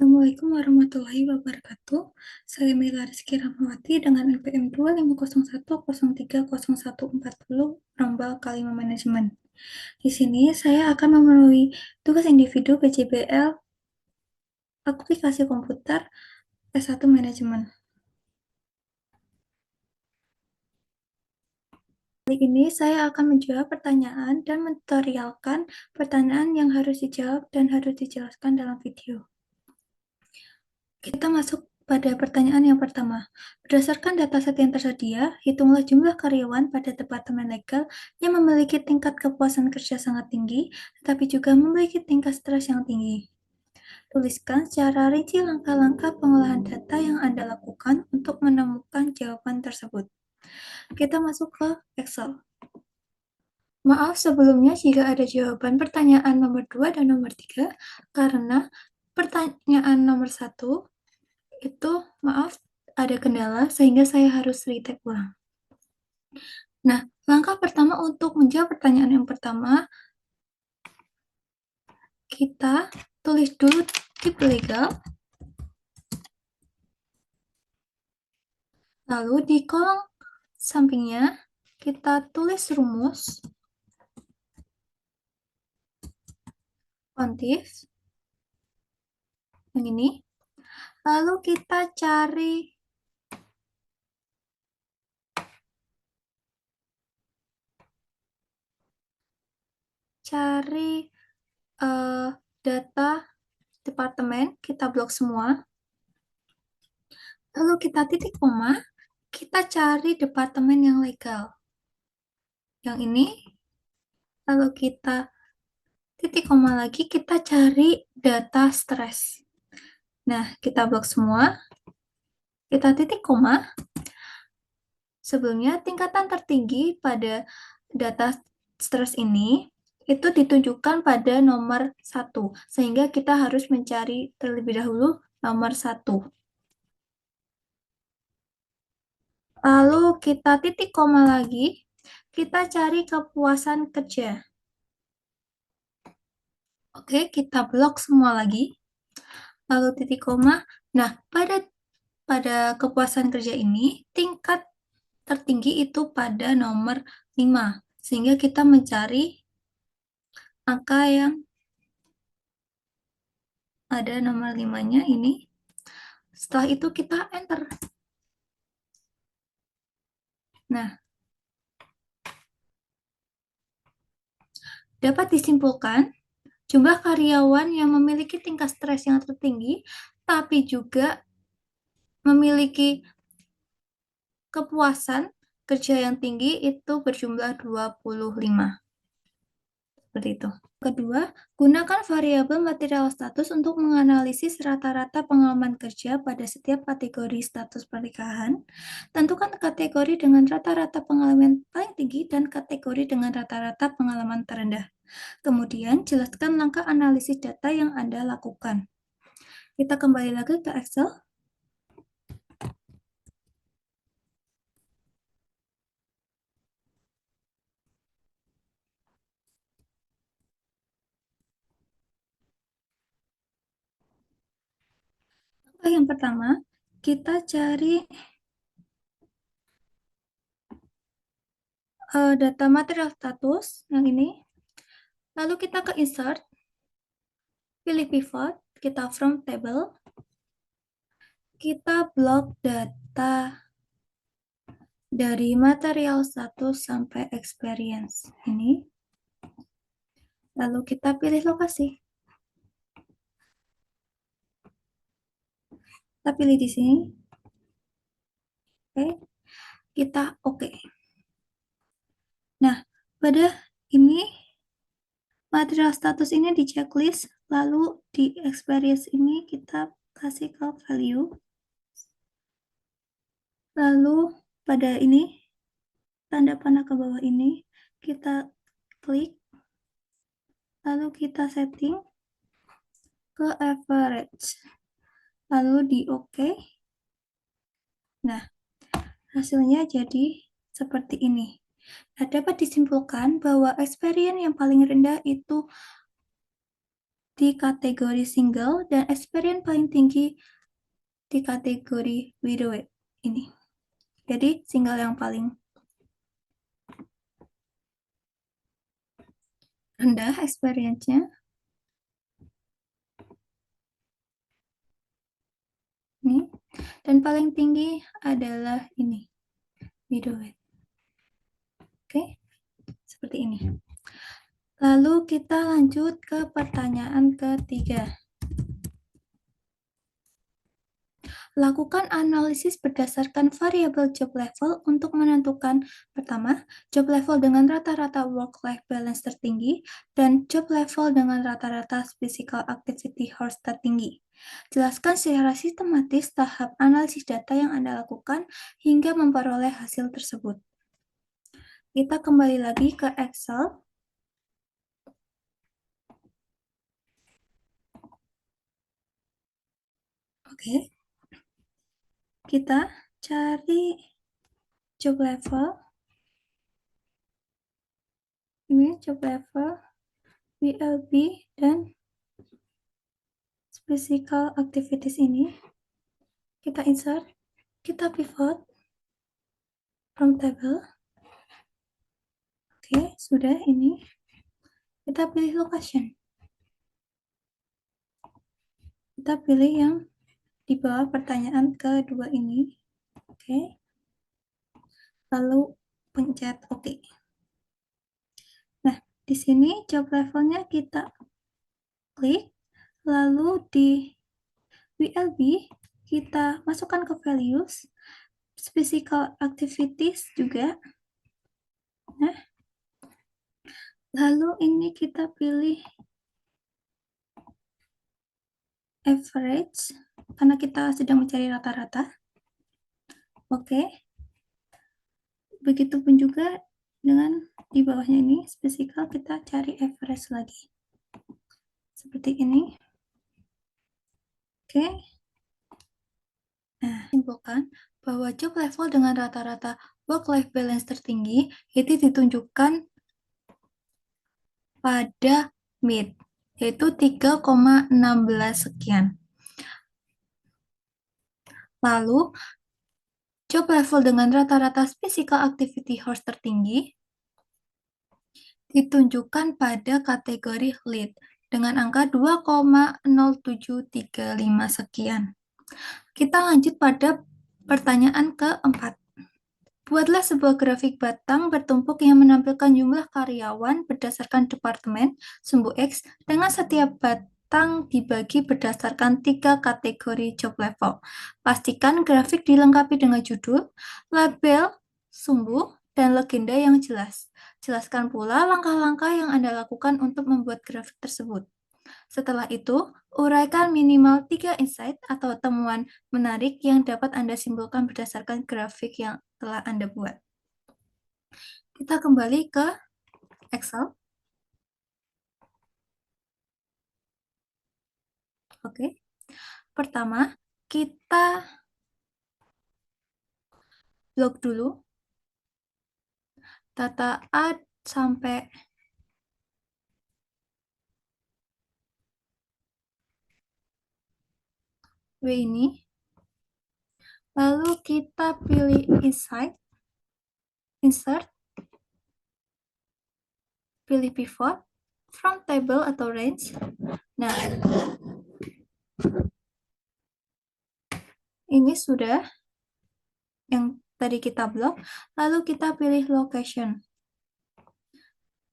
Assalamualaikum warahmatullahi wabarakatuh. Saya Mila Rizky Rahmawati dengan NPM 25010303140 Rombal Kalimat Manajemen. Di sini saya akan memenuhi tugas individu PJBL Aplikasi Komputer S1 Manajemen. Kali ini saya akan menjawab pertanyaan dan mentutorialkan pertanyaan yang harus dijawab dan harus dijelaskan dalam video. Kita masuk pada pertanyaan yang pertama. Berdasarkan dataset yang tersedia, hitunglah jumlah karyawan pada Departemen Legal yang memiliki tingkat kepuasan kerja sangat tinggi, tetapi juga memiliki tingkat stres yang tinggi. Tuliskan secara rinci langkah-langkah pengolahan data yang Anda lakukan untuk menemukan jawaban tersebut. Kita masuk ke Excel. Maaf sebelumnya jika ada jawaban pertanyaan nomor 2 dan nomor 3, karena pertanyaan nomor 1 itu maaf ada kendala sehingga saya harus retake ulang. Nah, langkah pertama untuk menjawab pertanyaan yang pertama, kita tulis dulu tipe legal, lalu di kolom sampingnya kita tulis rumus kontif yang ini, lalu kita cari data departemen, kita blok semua, lalu kita titik koma, kita cari departemen yang legal. Yang ini, lalu kita titik koma lagi, kita cari data stres. Nah, kita blok semua, kita titik koma. Sebelumnya, tingkatan tertinggi pada data stres ini itu ditunjukkan pada nomor 1, sehingga kita harus mencari terlebih dahulu nomor 1. Lalu kita titik koma lagi, kita cari kepuasan kerja. Oke, kita blok semua lagi. Lalu titik koma. Nah, pada kepuasan kerja ini, tingkat tertinggi itu pada nomor 5. Sehingga kita mencari angka yang ada nomor 5-nya ini. Setelah itu kita enter. Nah, dapat disimpulkan jumlah karyawan yang memiliki tingkat stres yang tertinggi, tapi juga memiliki kepuasan kerja yang tinggi itu berjumlah 25. Seperti itu. Kedua, gunakan variabel material status untuk menganalisis rata-rata pengalaman kerja pada setiap kategori status pernikahan. Tentukan kategori dengan rata-rata pengalaman paling tinggi dan kategori dengan rata-rata pengalaman terendah. Kemudian, jelaskan langkah analisis data yang Anda lakukan. Kita kembali lagi ke Excel. Yang pertama, kita cari data material status yang ini. Lalu kita ke insert, pilih pivot, kita from table, kita blok data dari material status sampai experience ini. Lalu kita pilih lokasi. Kita pilih di sini. Oke, kita oke. Nah, pada ini material status ini di checklist, lalu di experience ini kita kasih ke value. Lalu pada ini, tanda panah ke bawah ini, kita klik, lalu kita setting ke average. Lalu di OK. Nah, hasilnya jadi seperti ini. Nah, dapat disimpulkan bahwa experience yang paling rendah itu di kategori single dan experience paling tinggi di kategori widowed ini. Jadi single yang paling rendah experience-nya ini, dan paling tinggi adalah ini, widowed. Oke, seperti ini. Lalu kita lanjut ke pertanyaan ketiga. Lakukan analisis berdasarkan variabel job level untuk menentukan pertama, job level dengan rata-rata work-life balance tertinggi dan job level dengan rata-rata physical activity hours tertinggi. Jelaskan secara sistematis tahap analisis data yang Anda lakukan hingga memperoleh hasil tersebut. Kita kembali lagi ke Excel. Oke. Kita cari job level. Ini job level, WLB, dan physical activities ini. Kita insert, kita pivot from table. Oke, sudah ini. Kita pilih location. Kita pilih yang di bawah pertanyaan kedua ini. Oke. Lalu pencet OK. Nah, di sini job levelnya kita klik. Lalu di WLB kita masukkan ke values. Physical activities juga. Nah, lalu ini kita pilih average, karena kita sedang mencari rata-rata. Oke. Begitupun juga dengan di bawahnya ini, physical, kita cari average lagi. Seperti ini. Oke. Nah, simpulkan bahwa job level dengan rata-rata work-life balance tertinggi itu ditunjukkan pada mid, yaitu 3,16 sekian. Lalu, job level dengan rata-rata physical activity hours tertinggi ditunjukkan pada kategori lead dengan angka 2,0735 sekian. Kita lanjut pada pertanyaan keempat. Buatlah sebuah grafik batang bertumpuk yang menampilkan jumlah karyawan berdasarkan departemen sumbu X dengan setiap batang dibagi berdasarkan 3 kategori job level. Pastikan grafik dilengkapi dengan judul, label, sumbu, dan legenda yang jelas. Jelaskan pula langkah-langkah yang Anda lakukan untuk membuat grafik tersebut. Setelah itu, uraikan minimal 3 insight atau temuan menarik yang dapat Anda simpulkan berdasarkan grafik yang telah Anda buat. Kita kembali ke Excel. Oke. Pertama, kita blok dulu data A sampai W ini. Lalu kita pilih insight, insert, pilih pivot, from table atau range. Nah, ini sudah yang tadi kita blok. Lalu kita pilih location.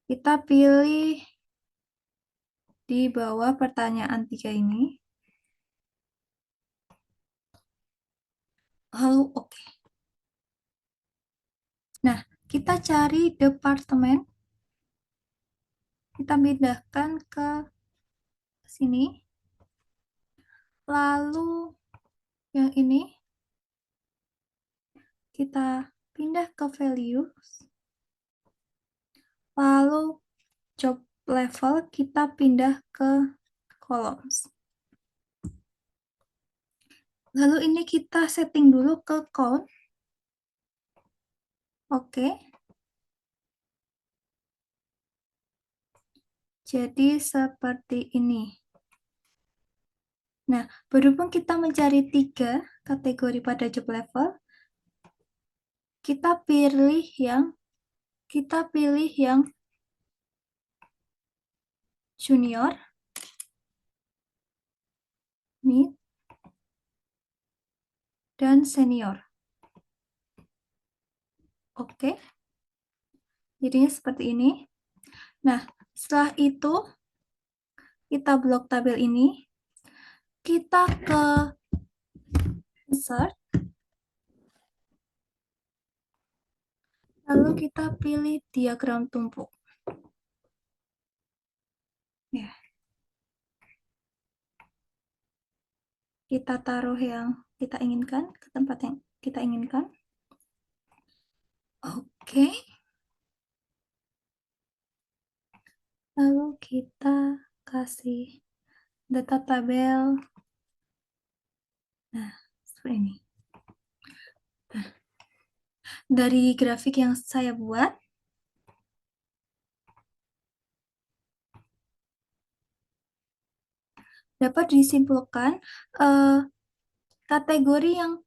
Kita pilih di bawah pertanyaan 3 ini. Lalu oke. Nah, kita cari departemen. Kita pindahkan ke sini. Lalu yang ini kita pindah ke values. Lalu job level kita pindah ke columns. Lalu ini kita setting dulu ke count. Oke. Jadi seperti ini. Nah, berhubung kita mencari 3 kategori pada job level, kita pilih yang junior, mid, dan senior. Oke, jadinya seperti ini. Nah, setelah itu kita blok tabel ini, kita ke insert, lalu kita pilih diagram tumpuk. Ya, kita taruh yang kita inginkan ke tempat yang kita inginkan. Oke, lalu kita kasih data tabel. Nah, seperti ini. Nah, dari grafik yang saya buat, dapat disimpulkan kategori yang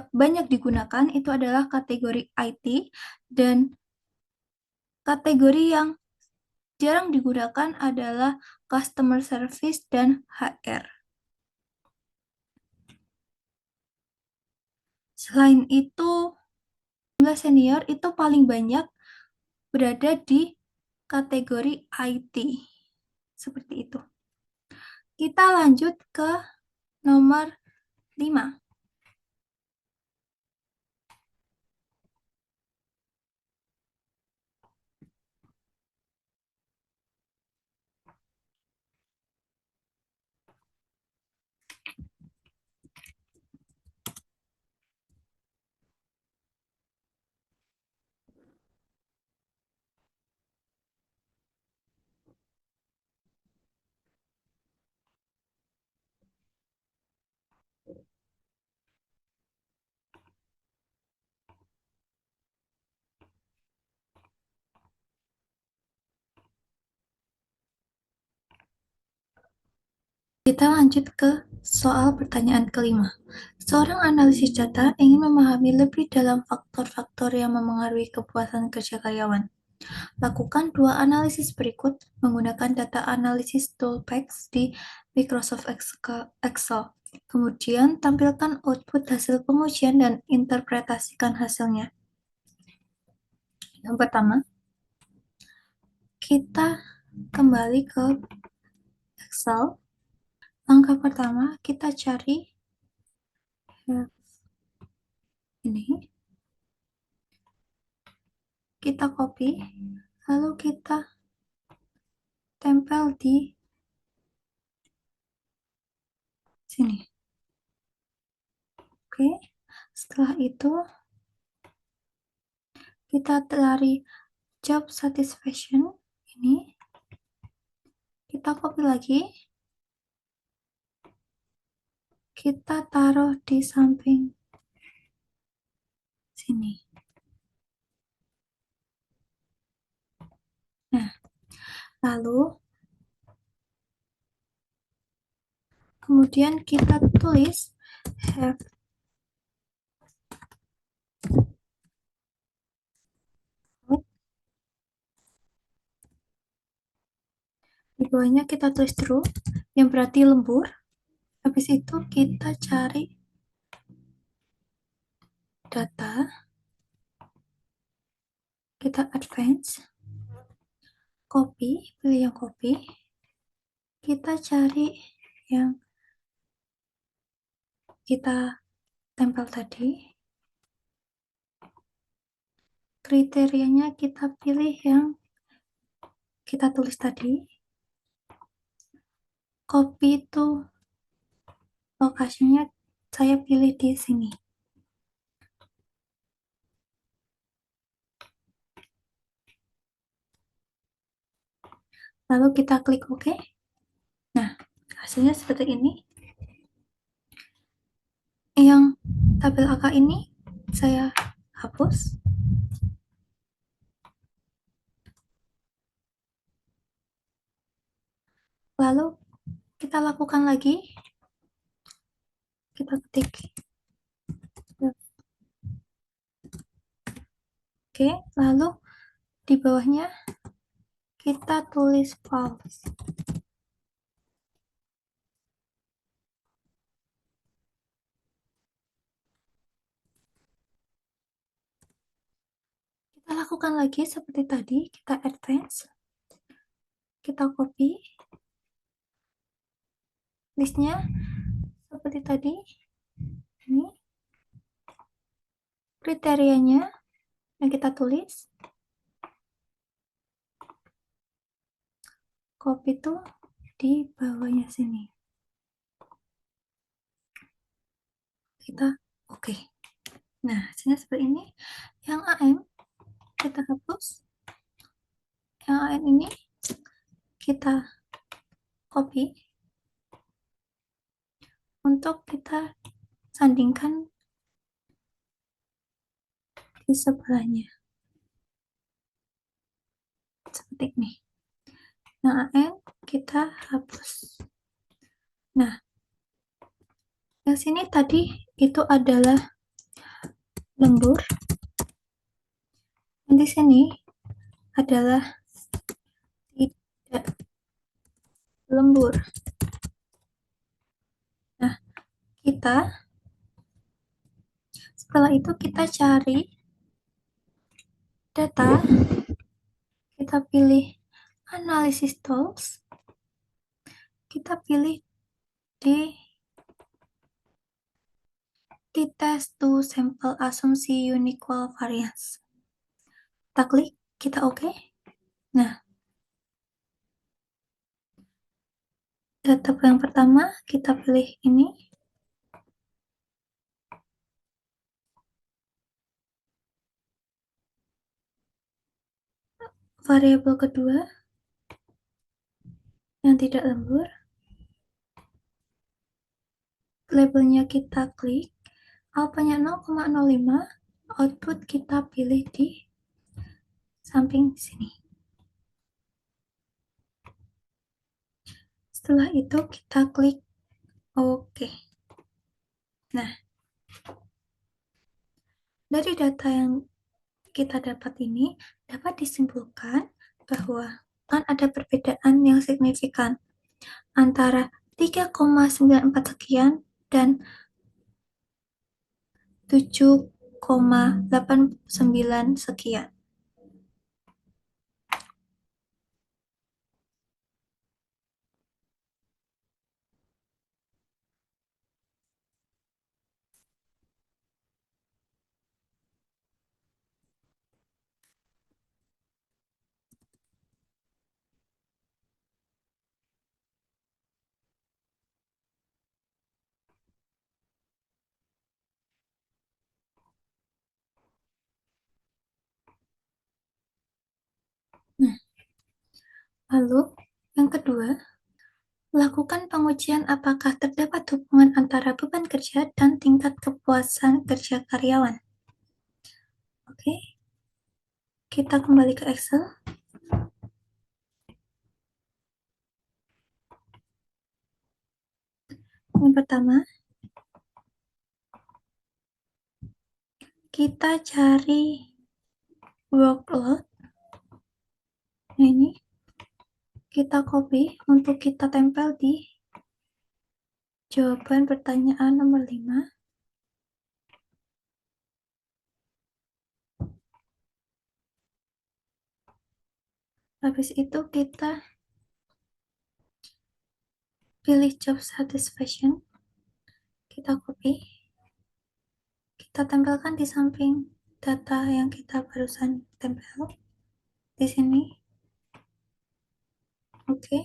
banyak digunakan itu adalah kategori IT, dan kategori yang jarang digunakan adalah customer service dan HR. Selain itu, jumlah senior itu paling banyak berada di kategori IT. Seperti itu. Kita lanjut ke nomor 5. Kita lanjut ke soal pertanyaan kelima. Seorang analisis data ingin memahami lebih dalam faktor-faktor yang memengaruhi kepuasan kerja karyawan. Lakukan 2 analisis berikut menggunakan data analisis toolbox di Microsoft Excel. Kemudian tampilkan output hasil pengujian dan interpretasikan hasilnya. Yang pertama, kita kembali ke Excel. Langkah pertama, kita cari ini, kita copy, lalu kita tempel di sini. Oke, setelah itu kita cari job satisfaction ini, kita copy lagi, kita taruh di samping sini. Nah, lalu kemudian kita tulis have, di bawahnya kita tulis true, yang berarti lembur. Habis itu kita cari data, kita advance, copy, pilih yang copy, kita cari yang kita tempel tadi, kriterianya kita pilih yang kita tulis tadi, copy itu lokasinya saya pilih di sini. Lalu kita klik OK. Nah, hasilnya seperti ini. Yang tabel angka ini saya hapus. Lalu kita lakukan lagi. kita ketik. Oke, lalu di bawahnya kita tulis false. Kita lakukan lagi seperti tadi, kita advance, kita copy listnya seperti tadi. Ini kriterianya yang kita tulis, copy tuh di bawahnya sini. Kita oke. Nah, hasilnya seperti ini. Yang AM kita hapus. Yang AM ini kita copy untuk kita sandingkan di sebelahnya. Seperti ini. Yang AM kita hapus. Nah, yang sini tadi itu adalah lembur. Yang di sini adalah tidak lembur. Nah, setelah itu kita cari data, kita pilih analysis tools, kita pilih di test to sample asumsi unique variance. Kita klik, kita oke. Nah, data yang pertama kita pilih ini. Variabel kedua yang tidak lembur. Labelnya kita klik, alfanya 0,05, output kita pilih di samping sini. Setelah itu kita klik OK. Nah, dari data yang kita dapat ini dapat disimpulkan bahwa kan ada perbedaan yang signifikan antara 3,94 sekian dan 7,89 sekian. Nah, lalu yang kedua, lakukan pengujian apakah terdapat hubungan antara beban kerja dan tingkat kepuasan kerja karyawan. Oke, kita kembali ke Excel. Yang pertama, kita cari workload. Nah, ini kita copy untuk kita tempel di jawaban pertanyaan nomor 5. Habis itu kita pilih job satisfaction, kita copy, kita tempelkan di samping data yang kita barusan tempel di sini. Oke.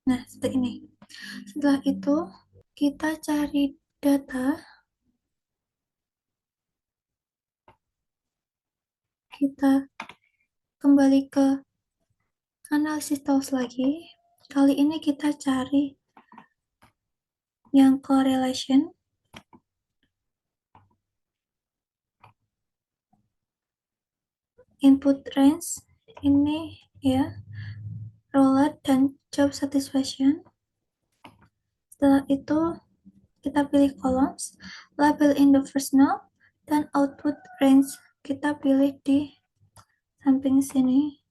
Nah, seperti ini. Setelah itu kita cari data, kita kembali ke analisis tools lagi. Kali ini kita cari yang correlation, input range, ini ya, rollout dan job satisfaction. Setelah itu kita pilih columns, label in the first node, dan output range kita pilih di samping sini.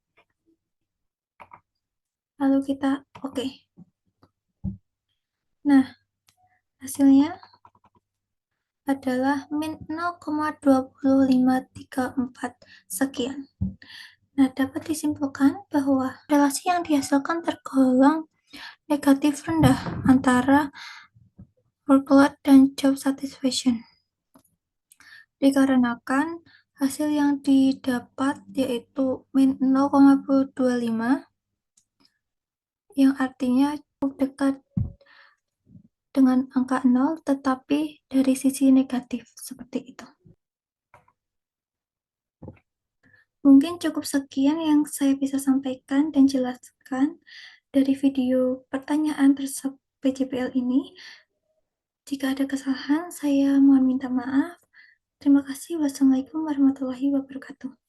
Lalu kita oke. Nah, hasilnya adalah min 0,2534 sekian. Nah, dapat disimpulkan bahwa relasi yang dihasilkan tergolong negatif rendah antara workload dan job satisfaction. Dikarenakan hasil yang didapat yaitu min 0,25 yang artinya cukup dekat dengan angka 0 tetapi dari sisi negatif seperti itu. Mungkin cukup sekian yang saya bisa sampaikan dan jelaskan dari video pertanyaan tersebut PJPL ini. Jika ada kesalahan, saya mohon minta maaf. Terima kasih. Wassalamualaikum warahmatullahi wabarakatuh.